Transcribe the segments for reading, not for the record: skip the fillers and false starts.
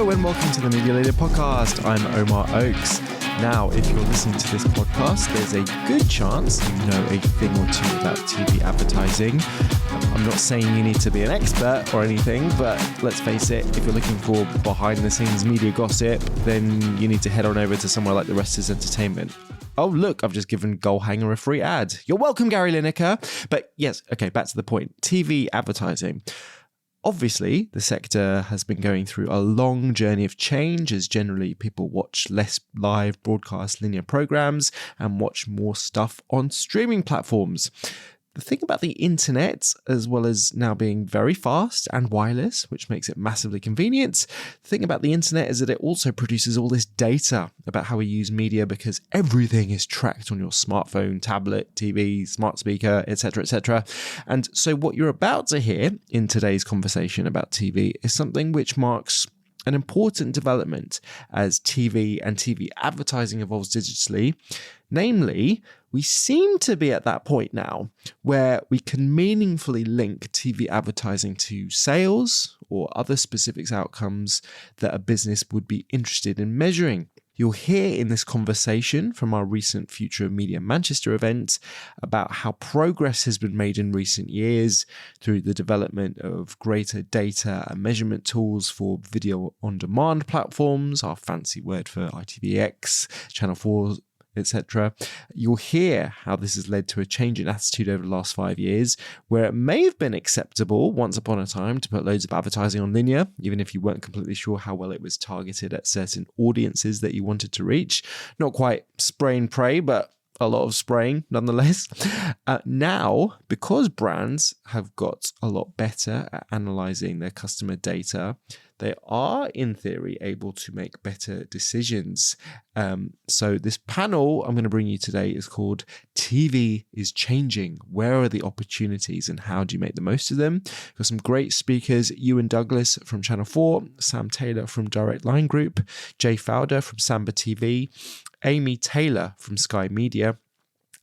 Hello and welcome to the Media Leader Podcast. I'm Omar Oakes. Now, if you're listening to this podcast, there's a good chance you know a thing or two about TV advertising. I'm not saying you need to be an expert or anything, but let's face it, if you're looking for behind-the-scenes media gossip, then you need to head on over to somewhere like The Rest is Entertainment. Oh, look, I've just given Goalhanger a free ad. You're welcome, Gary Lineker. But yes, okay, back to the point. TV advertising. Obviously, the sector has been going through a long journey of change as generally people watch less live broadcast linear programs and watch more stuff on streaming platforms. The thing about the internet, as well as now being very fast and wireless, which makes it massively convenient, the thing about the internet is that it also produces all this data about how we use media because everything is tracked on your smartphone, tablet, TV, smart speaker, etc., etc. And so what you're about to hear in today's conversation about TV is something which marks an important development as TV and TV advertising evolves digitally. Namely, we seem to be at that point now where we can meaningfully link TV advertising to sales or other specific outcomes that a business would be interested in measuring. You'll hear in this conversation from our recent Future of Media Manchester event about how progress has been made in recent years through the development of greater data and measurement tools for video on demand platforms, our fancy word for ITVX, Channel 4, etc. You'll hear how this has led to a change in attitude over the last 5 years, where it may have been acceptable once upon a time to put loads of advertising on linear, even if you weren't completely sure how well it was targeted at certain audiences that you wanted to reach. Not quite spray and pray, but a lot of spraying nonetheless. Now, because brands have got a lot better at analysing their customer data, they are, in theory, able to make better decisions. So this panel I'm going to bring you today is called TV is Changing. Where are the opportunities and how do you make the most of them? We've got some great speakers, Ewan Douglas from Channel 4, Sam Taylor from Direct Line Group, Jay Fowdar from Samba TV, Amy Taylor from Sky Media.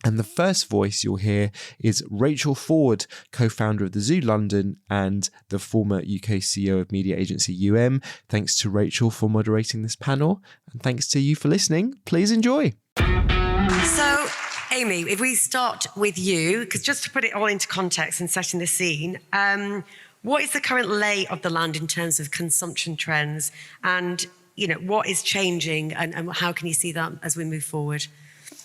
And the first voice you'll hear is Rachel Forde, co-founder of the Zoo.London and the former UK CEO of media agency Thanks to Rachel for moderating this panel. And thanks to you for listening. Please enjoy. So, Amy, if we start with you, because just to put it all into context and setting the scene, what is the current lay of the land in terms of consumption trends? And what is changing and how can you see that as we move forward?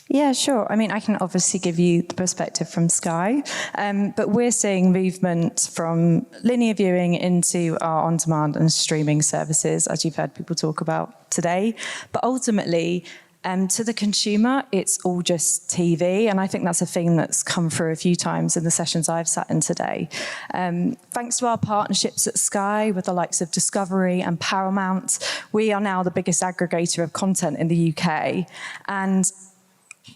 Yeah, sure. I mean, I can obviously give you the perspective from Sky, but we're seeing movement from linear viewing into our on-demand and streaming services, as you've heard people talk about today. But ultimately, to the consumer, it's all just TV, and I think that's a theme that's come through a few times in the sessions I've sat in today. Thanks to our partnerships at Sky with the likes of Discovery and Paramount, we are now the biggest aggregator of content in the UK, and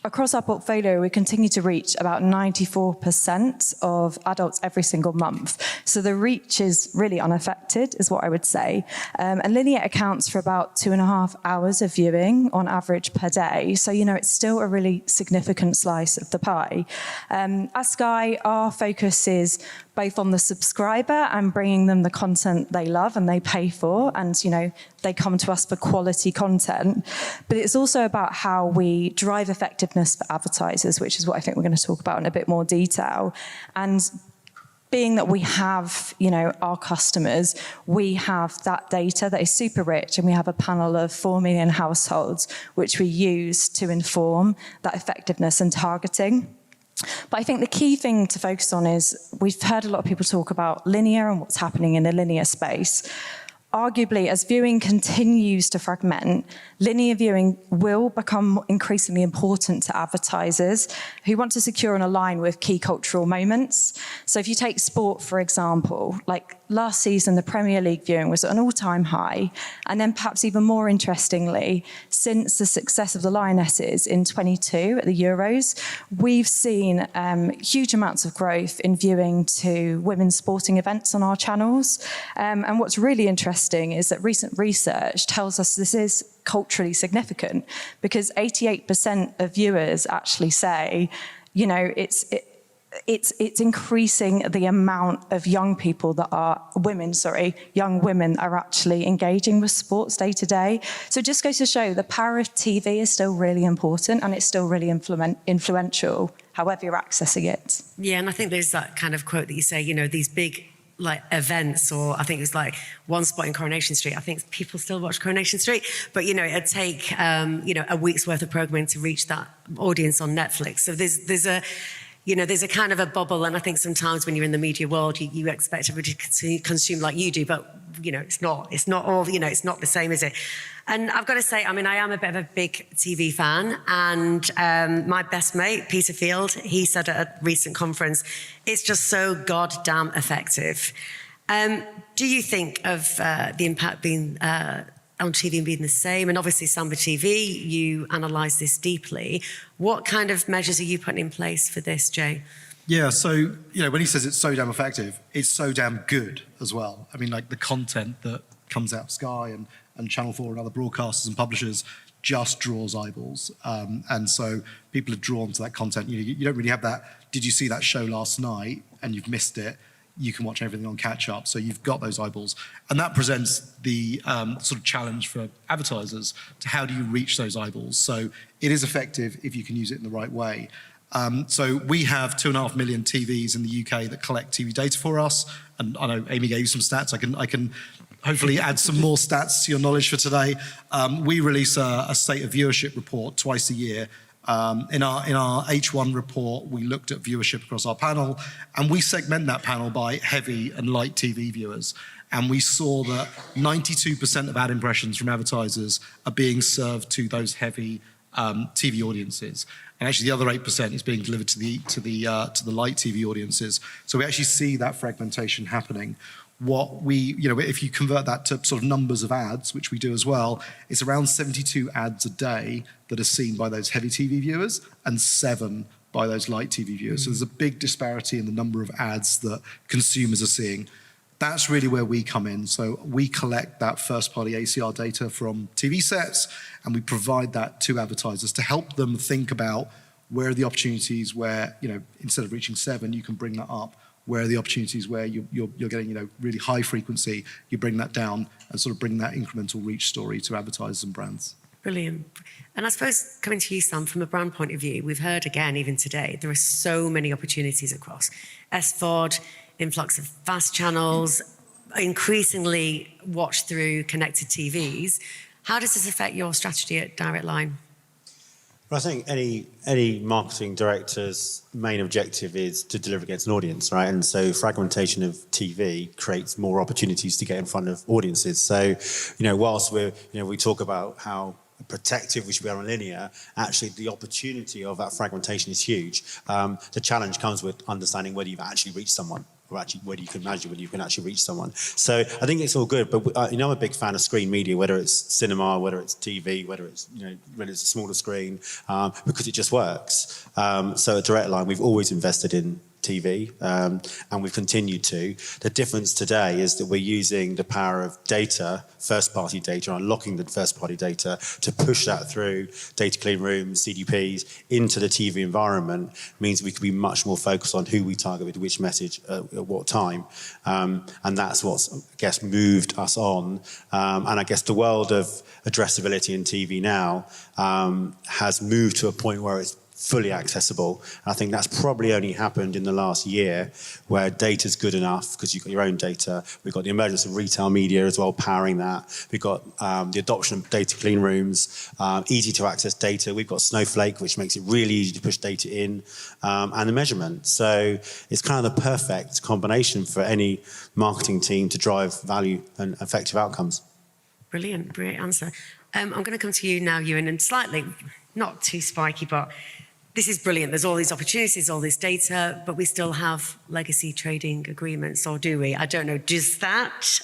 across our portfolio, we continue to reach about 94% of adults every single month. So the reach is really unaffected, is what I would say. And linear accounts for about 2.5 hours of viewing on average per day. So, it's still a really significant slice of the pie. At Sky, our focus is both on the subscriber and bringing them the content they love and they pay for. And, they come to us for quality content. But it's also about how we drive effectiveness for advertisers, which is what I think we're going to talk about in a bit more detail. And being that we have, our customers, we have that data that is super rich, and we have a panel of 4 million households, which we use to inform that effectiveness and targeting. But I think the key thing to focus on is we've heard a lot of people talk about linear and what's happening in the linear space. Arguably, as viewing continues to fragment, linear viewing will become increasingly important to advertisers who want to secure and align with key cultural moments. So if you take sport, for example, like last season, the Premier League viewing was at an all-time high. And then perhaps even more interestingly, since the success of the Lionesses in 22 at the Euros, we've seen huge amounts of growth in viewing to women's sporting events on our channels. And what's really interesting is that recent research tells us this is culturally significant because 88% of viewers actually say, it's increasing the amount of young women are actually engaging with sports day to day. So it just goes to show the power of TV is still really important, and it's still really influential, however you're accessing it. Yeah, and I think there's that kind of quote that you say, you know, these big like events, or I think it's like one spot in Coronation Street. I think people still watch Coronation Street, but you know, it'd take a week's worth of programming to reach that audience on Netflix. So there's a kind of a bubble, and I think sometimes when you're in the media world, you expect everybody to consume like you do, but you know, it's not all, you know, it's not the same, is it? And I've got to say, I mean, I am a bit of a big TV fan, and my best mate, Peter Field, he said at a recent conference, it's just so goddamn effective. Do you think of the impact being on TV being the same? And obviously Samba TV, you analyse this deeply. What kind of measures are you putting in place for this, Jay? Yeah, so, you know, when he says it's so damn effective, it's so damn good as well. I mean, like the content that comes out of Sky and Channel 4 and other broadcasters and publishers just draws eyeballs. And so people are drawn to that content. You don't really have that, did you see that show last night and you've missed it? You can watch everything on catch up. So you've got those eyeballs. And that presents the sort of challenge for advertisers to how do you reach those eyeballs? So it is effective if you can use it in the right way. So we have 2.5 million TVs in the UK that collect TV data for us. And I know Amy gave you some stats. I can hopefully add some more stats to your knowledge for today. We release a state of viewership report twice a year. In our H1 report, we looked at viewership across our panel, and we segment that panel by heavy and light TV viewers. And we saw that 92% of ad impressions from advertisers are being served to those heavy TV audiences, and actually the other 8% is being delivered to the light TV audiences. So we actually see that fragmentation happening. What we, you know, if you convert that to sort of numbers of ads, which we do as well, it's around 72 ads a day that are seen by those heavy TV viewers and 7 by those light TV viewers. So there's a big disparity in the number of ads that consumers are seeing. That's really where we come in. So we collect that first-party ACR data from TV sets, and we provide that to advertisers to help them think about where are the opportunities where, you know, instead of reaching 7, you can bring that up. Where are the opportunities where you're getting, you know, really high frequency, you bring that down and sort of bring that incremental reach story to advertisers and brands. Brilliant. And I suppose coming to you, Sam, from a brand point of view, we've heard again, even today, there are so many opportunities across SVOD, influx of fast channels, increasingly watched through connected TVs. How does this affect your strategy at Direct Line? Well, I think any marketing director's main objective is to deliver against an audience, right? And so fragmentation of TV creates more opportunities to get in front of audiences. So, you know, whilst we talk about how protective we should be on linear, actually the opportunity of that fragmentation is huge. The challenge comes with understanding whether you've actually reached someone, or actually whether you can measure whether you can actually reach someone. So I think it's all good, but you know, I'm a big fan of screen media, whether it's cinema, whether it's TV, whether it's, you know, whether it's a smaller screen, because it just works. So at Direct Line, we've always invested in TV, and we've continued to. The difference today is that we're using the power of data, first-party data, unlocking the first-party data to push that through data clean rooms, CDPs, into the TV environment, means we can be much more focused on who we target with which message at what time. And that's what's, I guess, moved us on. And I guess the world of addressability in TV now has moved to a point where it's fully accessible. And I think that's probably only happened in the last year, where data's good enough because you've got your own data. We've got the emergence of retail media as well powering that. We've got the adoption of data clean rooms, easy to access data. We've got Snowflake, which makes it really easy to push data in, and the measurement. So it's kind of the perfect combination for any marketing team to drive value and effective outcomes. Brilliant, great answer. I'm going to come to you now, Ewan, and slightly, not too spiky, but this is brilliant. There's all these opportunities, all this data, but we still have legacy trading agreements, or do we? I don't know. Does that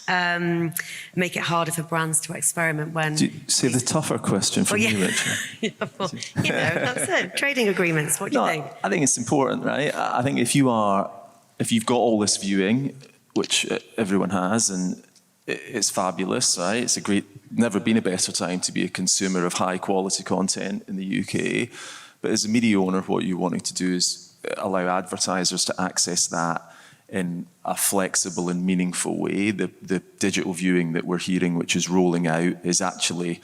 make it harder for brands to experiment when... Do you see the tougher question for me, Rachel? Yeah, well, you know, that's it. Trading agreements, what do you think? I think it's important, right? I think if you've got all this viewing, which everyone has, and it's fabulous, right? It's never been a better time to be a consumer of high quality content in the UK. But as a media owner, what you're wanting to do is allow advertisers to access that in a flexible and meaningful way. The digital viewing that we're hearing, which is rolling out, is actually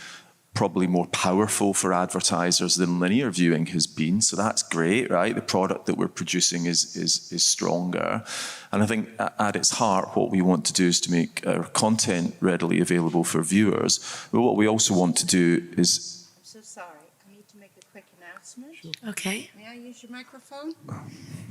probably more powerful for advertisers than linear viewing has been. So that's great, right? The product that we're producing is stronger. And I think at its heart, what we want to do is to make our content readily available for viewers. But what we also want to do is... I'm so sorry. I need to make a quick announcement. Sure. Okay. May I use your microphone?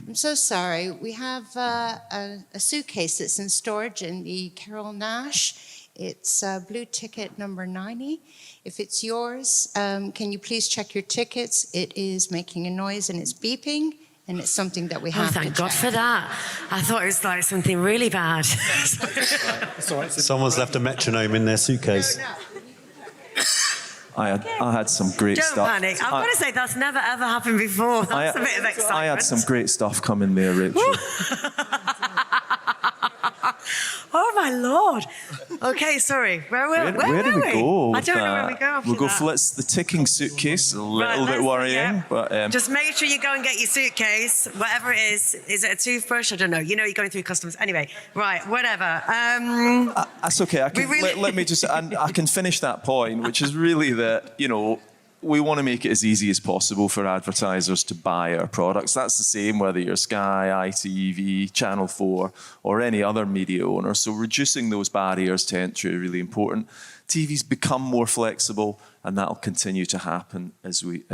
I'm so sorry. We have a suitcase that's in storage in the Carol Nash. It's blue ticket number 90. If it's yours, can you please check your tickets? It is making a noise and it's beeping, and it's something that we have to check. Oh, thank God for that. I thought it was like something really bad. Someone's left a metronome in their suitcase. I had some great Don't stuff. panic. I've got to say, that's never ever happened before. That's a bit of excitement. I had some great stuff coming there, Rachel. Oh my Lord. Okay, sorry. Where do we go? I don't know where we go after We'll go that. for the ticking suitcase. A little bit let's- worrying, yeah. but Just make sure you go and get your suitcase, whatever it is. Is it a toothbrush? I don't know. You know, you're going through customs. Anyway, right, whatever. that's okay. Let me just, and I can finish that point, which is really that, you know, we want to make it as easy as possible for advertisers to buy our products. That's the same whether you're Sky, ITV, Channel 4, or any other media owner. So reducing those barriers to entry are really important. TV's become more flexible, and that'll continue to happen as we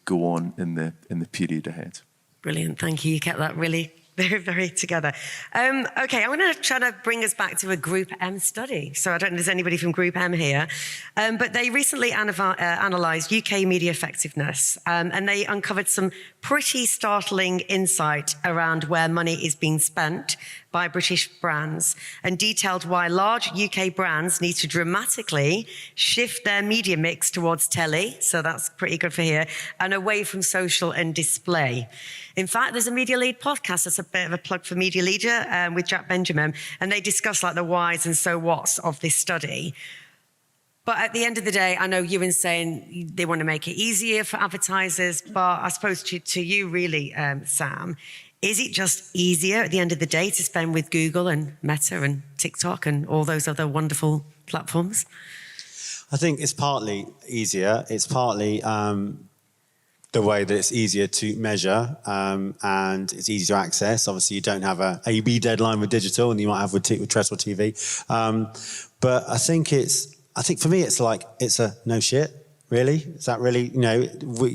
go on in the period ahead. Brilliant. Thank you. You kept that really very, very together. Okay, I'm going to try to bring us back to a Group M study. So I don't know if there's anybody from Group M here. But they recently analysed UK media effectiveness, and they uncovered some pretty startling insight around where money is being spent by British brands, and detailed why large UK brands need to dramatically shift their media mix towards telly, so that's pretty good for here, and away from social and display. In fact, there's a Media Lead podcast, that's a bit of a plug for Media Leader, with Jack Benjamin, and they discuss like the whys and so whats of this study. But at the end of the day, I know Ewan's saying they want to make it easier for advertisers, but I suppose to you really, Sam, is it just easier at the end of the day to spend with Google and Meta and TikTok and all those other wonderful platforms? I think it's partly easier. It's partly the way that it's easier to measure and it's easier to access. Obviously, you don't have a A/B deadline with digital, and you might have with terrestrial TV. But I think for me, it's a no shit. Really? Is that really, you know,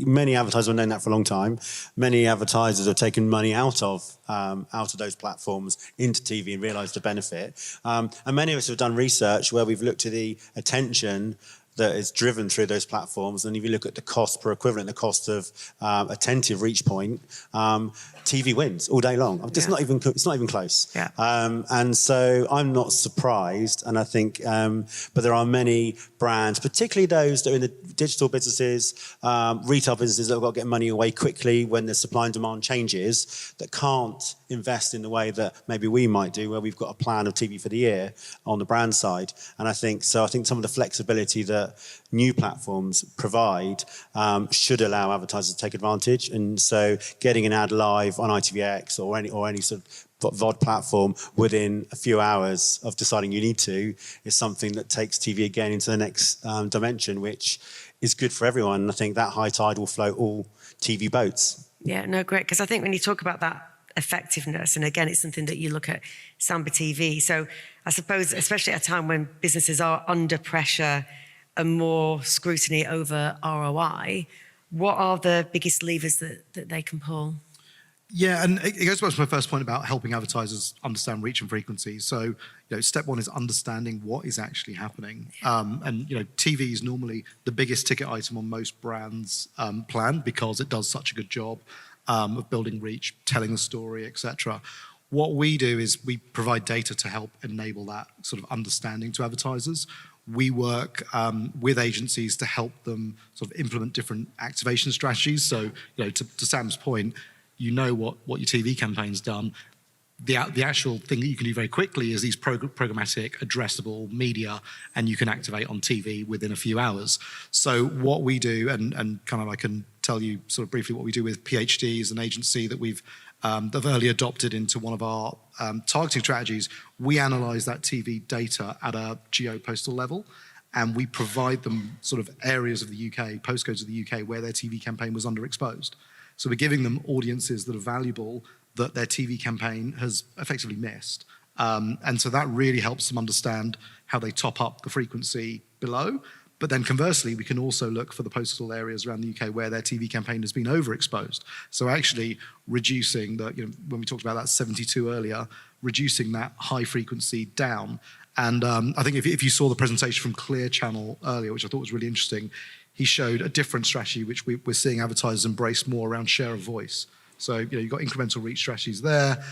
many advertisers have known that for a long time. Many advertisers have taken money out of those platforms into TV and realised the benefit. And many of us have done research where we've looked at the attention that is driven through those platforms. And if you look at the cost per equivalent, the cost of attentive reach point, TV wins all day long. It's not even close. Yeah. And so I'm not surprised. And I think, but there are many brands, particularly those that are in the digital businesses, retail businesses that have got to get money away quickly when the supply and demand changes, that can't invest in the way that maybe we might do, where we've got a plan of TV for the year on the brand side. And I think some of the flexibility that new platforms provide should allow advertisers to take advantage. And so getting an ad live on ITVX or any sort of VOD platform within a few hours of deciding you need to is something that takes TV again into the next dimension, which is good for everyone. And I think that high tide will float all TV boats. Yeah, no, great. Because I think when you talk about that effectiveness, and again, it's something that you look at Samba TV. So I suppose, especially at a time when businesses are under pressure and more scrutiny over ROI, what are the biggest levers that they can pull? Yeah, and it goes back to my first point about helping advertisers understand reach and frequency. So, you know, step one is understanding what is actually happening. And, you know, TV is normally the biggest ticket item on most brands' plan because it does such a good job of building reach, telling the story, etc. What we do is we provide data to help enable that sort of understanding to advertisers. We work with agencies to help them sort of implement different activation strategies. So, you know, to Sam's point, you know what your TV campaign's done. The actual thing that you can do very quickly is these programmatic, addressable media, and you can activate on TV within a few hours. So what we do, and kind of I can tell you sort of briefly what we do with PhD is an agency that we've they've early adopted into one of our targeting strategies. We analyse that TV data at a geo-postal level, and we provide them sort of areas of the UK, postcodes of the UK, where their TV campaign was underexposed. So we're giving them audiences that are valuable that their TV campaign has effectively missed. And so that really helps them understand how they top up the frequency below. But then conversely, we can also look for the postal areas around the UK where their TV campaign has been overexposed. So actually reducing when we talked about that 72 earlier, reducing that high frequency down. And I think if you saw the presentation from Clear Channel earlier, which I thought was really interesting, he showed a different strategy, which we're seeing advertisers embrace more around share of voice. So you've got incremental reach strategies there.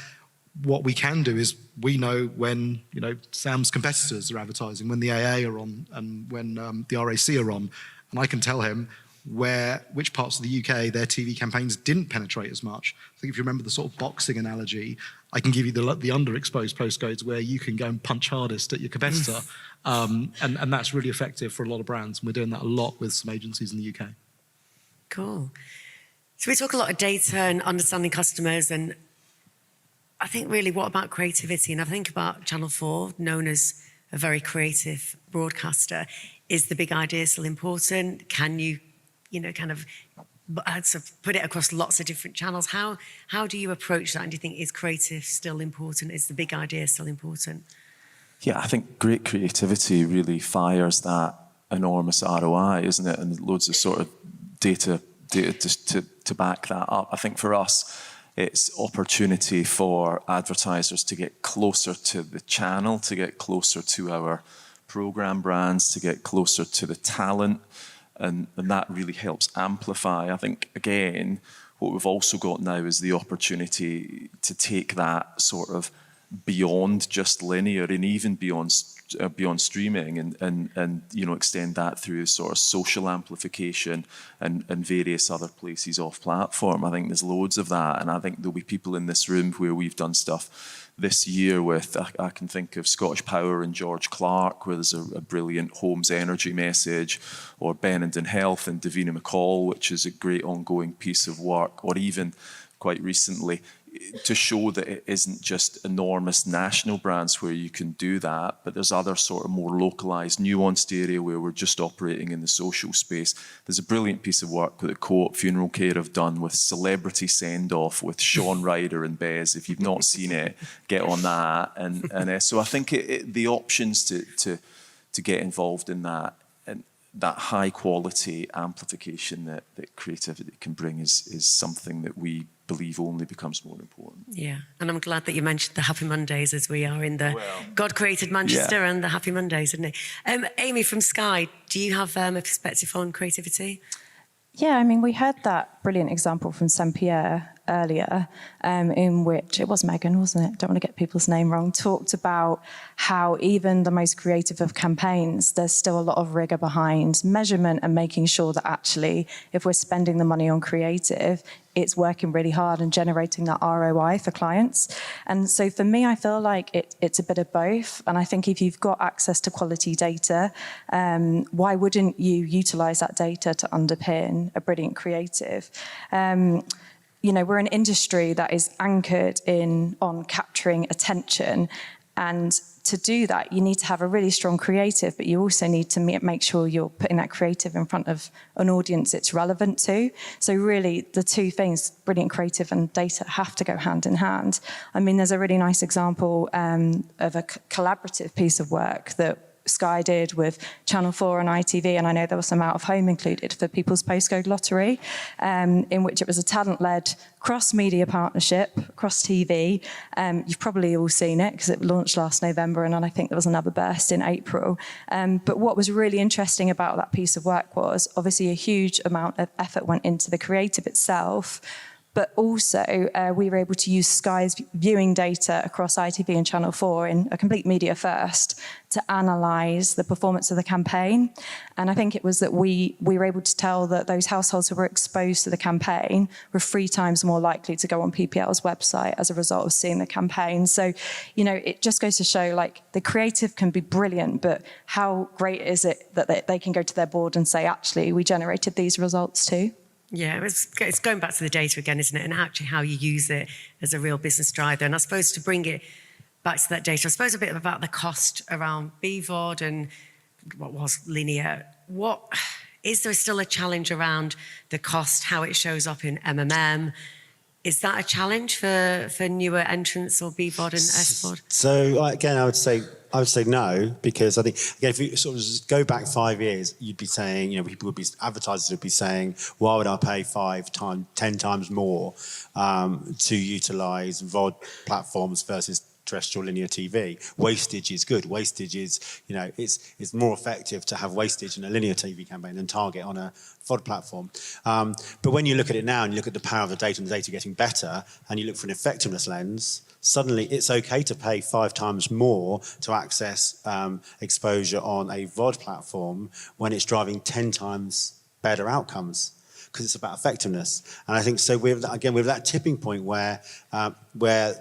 What we can do is we know when Sam's competitors are advertising, when the AA are on, and when the RAC are on, and I can tell him which parts of the UK their TV campaigns didn't penetrate as much. I think if you remember the sort of boxing analogy, I can give you the underexposed postcodes where you can go and punch hardest at your competitor, and that's really effective for a lot of brands. And we're doing that a lot with some agencies in the UK. Cool. So we talk a lot of data and understanding customers, and I think really, what about creativity? And I think about Channel 4, known as a very creative broadcaster. Is the big idea still important? Can you, kind of put it across lots of different channels? How do you approach that? And do you think, is creative still important? Is the big idea still important? Yeah, I think great creativity really fires that enormous ROI, isn't it? And loads of sort of data to back that up. I think for us, it's opportunity for advertisers to get closer to the channel, to get closer to our program brands, to get closer to the talent, and that really helps amplify. I think, again, what we've also got now is the opportunity to take that sort of beyond just linear and even beyond streaming and extend that through sort of social amplification and various other places off platform. I think there's loads of that, and I think there'll be people in this room where we've done stuff this year with, I can think of Scottish Power and George Clark, where there's a brilliant Homes Energy message, or Benenden Health and Davina McCall, which is a great ongoing piece of work, or even quite recently, to show that it isn't just enormous national brands where you can do that, but there's other sort of more localised, nuanced area where we're just operating in the social space. There's a brilliant piece of work that the Co-op Funeral Care have done with Celebrity Send-Off with Sean Ryder and Bez. If you've not seen it, get on that. And so I think the options to get involved in that, and that high quality amplification that creativity can bring is something that we believe only becomes more important. Yeah, and I'm glad that you mentioned the Happy Mondays, as we are in the God created Manchester and the Happy Mondays, isn't it? Amy from Sky, do you have a perspective on creativity? Yeah, I mean, we heard that brilliant example from Saint-Pierre earlier, in which, it was Megan, wasn't it? Don't want to get people's name wrong, talked about how even the most creative of campaigns, there's still a lot of rigor behind measurement and making sure that actually, if we're spending the money on creative, it's working really hard and generating that ROI for clients. And so for me, I feel like it's a bit of both. And I think if you've got access to quality data, why wouldn't you utilize that data to underpin a brilliant creative? We're an industry that is anchored on capturing attention, and to do that, you need to have a really strong creative, but you also need to make sure you're putting that creative in front of an audience it's relevant to. So really, the two things, brilliant creative and data, have to go hand in hand. I mean, there's a really nice example of a collaborative piece of work that Sky did with Channel 4 and ITV, and I know there was some out of home included for People's Postcode Lottery, in which it was a talent-led cross-media partnership, across TV. You've probably all seen it because it launched last November, and then I think there was another burst in April. But what was really interesting about that piece of work was obviously a huge amount of effort went into the creative itself, but also we were able to use Sky's viewing data across ITV and Channel 4 in a complete media first to analyse the performance of the campaign. And I think it was that we were able to tell that those households who were exposed to the campaign were 3 times more likely to go on PPL's website as a result of seeing the campaign. So, it just goes to show, like, the creative can be brilliant, but how great is it that they can go to their board and say, actually, we generated these results too? Yeah, it's going back to the data again, isn't it? And actually how you use it as a real business driver. And I suppose to bring it back to that data, I suppose a bit about the cost around BVOD and what was linear. Is there still a challenge around the cost, how it shows up in MMM? Is that a challenge for newer entrants or BVOD and SVOD? So again, I would say no, because I think again, if you sort of just go back 5 years, you'd be saying, advertisers would be saying, why would I pay 10 times more to utilise VOD platforms versus terrestrial linear TV? Wastage is good. Wastage is, it's more effective to have wastage in a linear TV campaign than target on a VOD platform. But when you look at it now and you look at the power of the data and the data getting better, and you look for an effectiveness lens, suddenly it's okay to pay 5 times more to access exposure on a VOD platform when it's driving 10 times better outcomes, because it's about effectiveness. And I think so with that tipping point where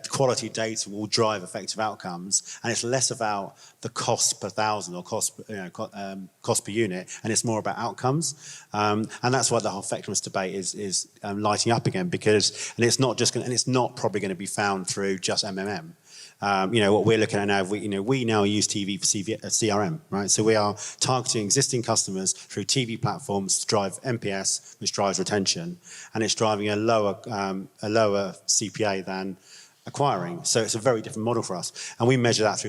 quality data will drive effective outcomes, and it's less about the cost per thousand or cost per unit, and it's more about outcomes. And that's why the whole effectiveness debate is lighting up again, because it's not probably going to be found through just MMM. What we're looking at now, we now use TV for CRM, right? So we are targeting existing customers through TV platforms to drive NPS, which drives retention, and it's driving a lower CPA than acquiring. So it's a very different model for us, and we measure that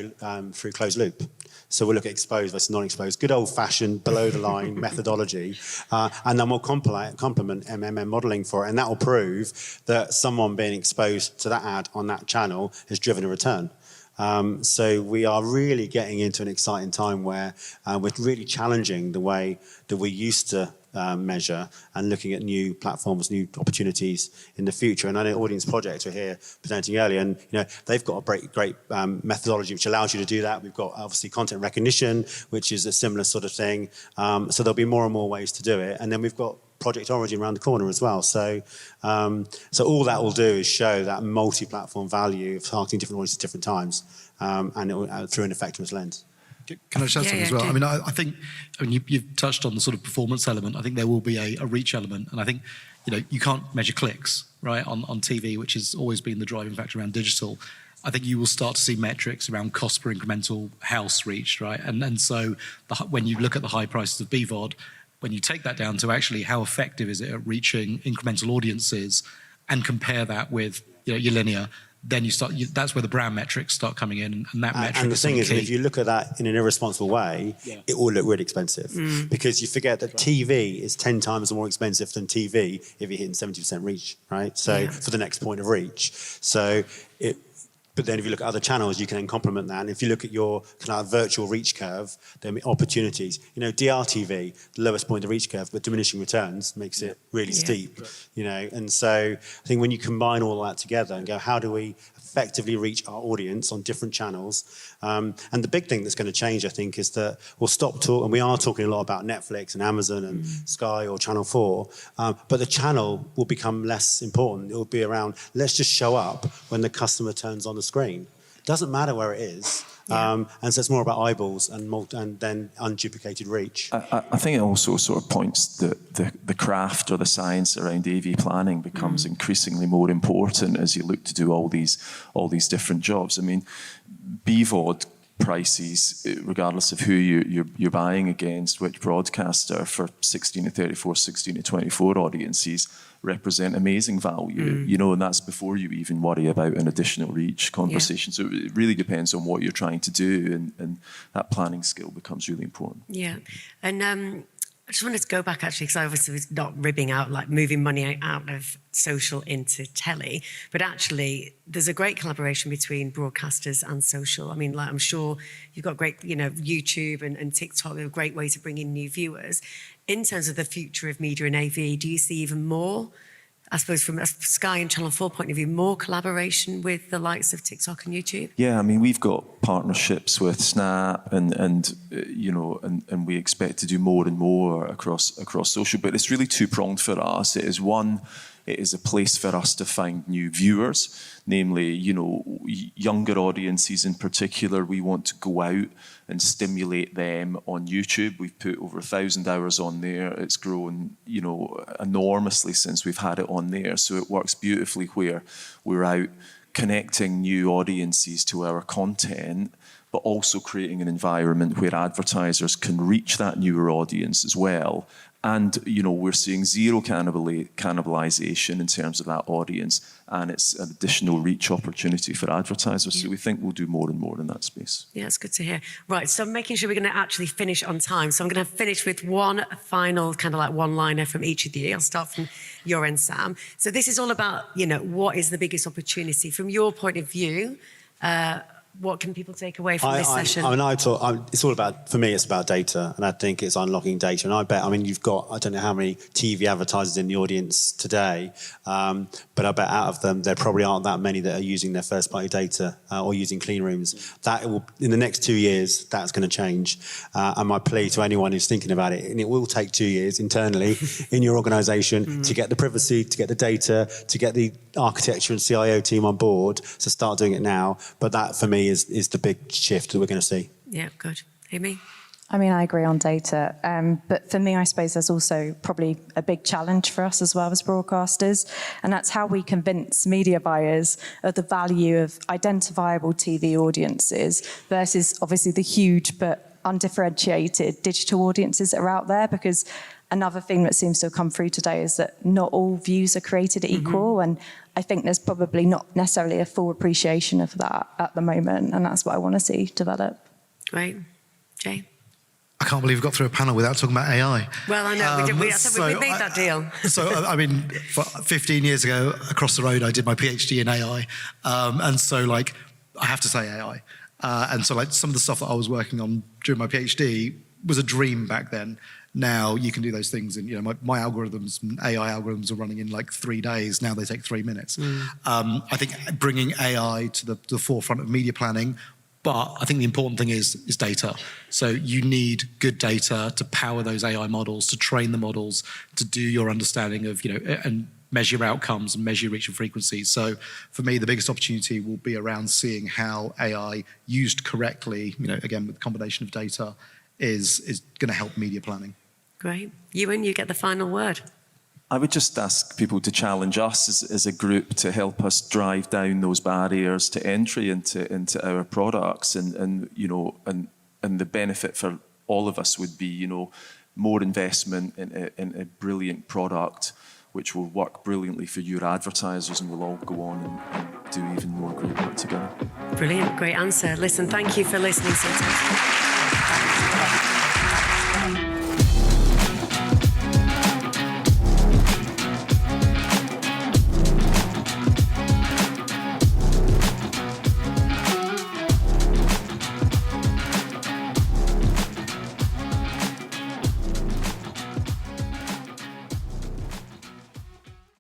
through closed loop. So we'll look at exposed versus non-exposed, good old-fashioned below-the-line methodology, and then we'll complement MMM modelling for it, and that will prove that someone being exposed to that ad on that channel has driven a return. So we are really getting into an exciting time where we're really challenging the way that we used to measure, and looking at new platforms, new opportunities in the future. And I know Audience Project are here presenting earlier, and they've got a great methodology which allows you to do that. We've got obviously content recognition, which is a similar sort of thing. So there'll be more and more ways to do it. And then we've got Project Origin around the corner as well. So all that will do is show that multi-platform value of targeting different audiences at different times, and it will, through an effectiveness lens. Can I share something as well? Do. I mean, I think you've touched on the sort of performance element. I think there will be a reach element, and I think you can't measure clicks, right, on TV, which has always been the driving factor around digital. I think you will start to see metrics around cost per incremental house reached, right, and so when you look at the high prices of BVOD, when you take that down to actually how effective is it at reaching incremental audiences, and compare that with your linear, then that's where the brand metrics start coming in, and that metric. And the thing is, if you look at that in an irresponsible way, it will look really expensive, because you forget that TV is 10 times more expensive than TV if you're hitting 70% reach, right? So for the next point of reach, But then if you look at other channels, you can then complement that. And if you look at your kind of virtual reach curve, there are opportunities. DRTV, the lowest point of reach curve, but diminishing returns makes it really steep. And so I think when you combine all that together and go, how do we effectively reach our audience on different channels? And the big thing that's going to change, I think, is that we'll stop talking, and we are talking a lot about Netflix and Amazon and Sky or Channel 4, but the channel will become less important. It will be around, let's just show up when the customer turns on the screen. It doesn't matter where it is. And so it's more about eyeballs and then unduplicated reach. I think it also sort of points that the craft or the science around AV planning becomes increasingly more important as you look to do all these different jobs. I mean, BVOD prices, regardless of who you're buying against, which broadcaster, for 16 to 34, 16 to 24 audiences, represent amazing value, and that's before you even worry about an additional reach conversation. So it really depends on what you're trying to do, and that planning skill becomes really important. Yeah, and I just wanted to go back, actually, because I obviously was not ribbing out, like moving money out of social into telly, but actually there's a great collaboration between broadcasters and social. I mean, like, I'm sure you've got great, YouTube and TikTok, they're a great way to bring in new viewers. In terms of the future of media and AV, do you see even more, I suppose from a Sky and Channel 4 point of view, more collaboration with the likes of TikTok and YouTube? Yeah, I mean, we've got partnerships with Snap and we expect to do more and more across social, but it's really two-pronged for us. It is one, It is a place for us to find new viewers, namely, younger audiences in particular. We want to go out and stimulate them on YouTube. We've put over 1,000 hours on there. It's grown, enormously since we've had it on there. So it works beautifully where we're out connecting new audiences to our content, but also creating an environment where advertisers can reach that newer audience as well. And, we're seeing zero cannibalization in terms of that audience, and it's an additional reach opportunity for advertisers. So we think we'll do more and more in that space. Yeah, it's good to hear. Right, so I'm making sure we're going to actually finish on time. So I'm going to finish with one final kind of like one-liner from each of you. I'll start from your end, Sam. So this is all about, what is the biggest opportunity from your point of view? What can people take away from this session? It's all about, for me, it's about data, and I think it's unlocking data. And you've got, I don't know how many TV advertisers in the audience today, but I bet out of them, there probably aren't that many that are using their first-party data or using clean rooms. That will, in the next 2 years, that's going to change. And my plea to anyone who's thinking about it, and it will take 2 years internally in your organisation to get the privacy, to get the data, to get the architecture and CIO team on board, so start doing it now. But that, for me, is the big shift that we're going to see. Yeah, good. Amy? I mean, I agree on data. But for me, I suppose there's also probably a big challenge for us as well as broadcasters. And that's how we convince media buyers of the value of identifiable TV audiences versus obviously the huge but undifferentiated digital audiences that are out there. Because another thing that seems to have come through today is that not all views are created equal. And I think there's probably not necessarily a full appreciation of that at the moment. And that's what I want to see develop. Great. Jay? I can't believe we got through a panel without talking about AI. Well, I know. We made that deal. So, 15 years ago, across the road, I did my PhD in AI. And so, I have to say AI. And so, some of the stuff that I was working on during my PhD was a dream back then. Now you can do those things, and my algorithms, AI algorithms, are running in 3 days. Now they take 3 minutes. I think bringing AI to the forefront of media planning, but I think the important thing is data. So you need good data to power those AI models, to train the models, to do your understanding of and measure outcomes and measure reach and frequency. So for me, the biggest opportunity will be around seeing how AI used correctly, again with a combination of data, is going to help media planning. Great. Ewan, you get the final word. I would just ask people to challenge us as a group to help us drive down those barriers to entry into our products, and the benefit for all of us would be more investment in a brilliant product which will work brilliantly for your advertisers, and we'll all go on and do even more great work together. Brilliant. Great answer. Listen, thank you for listening sometimes.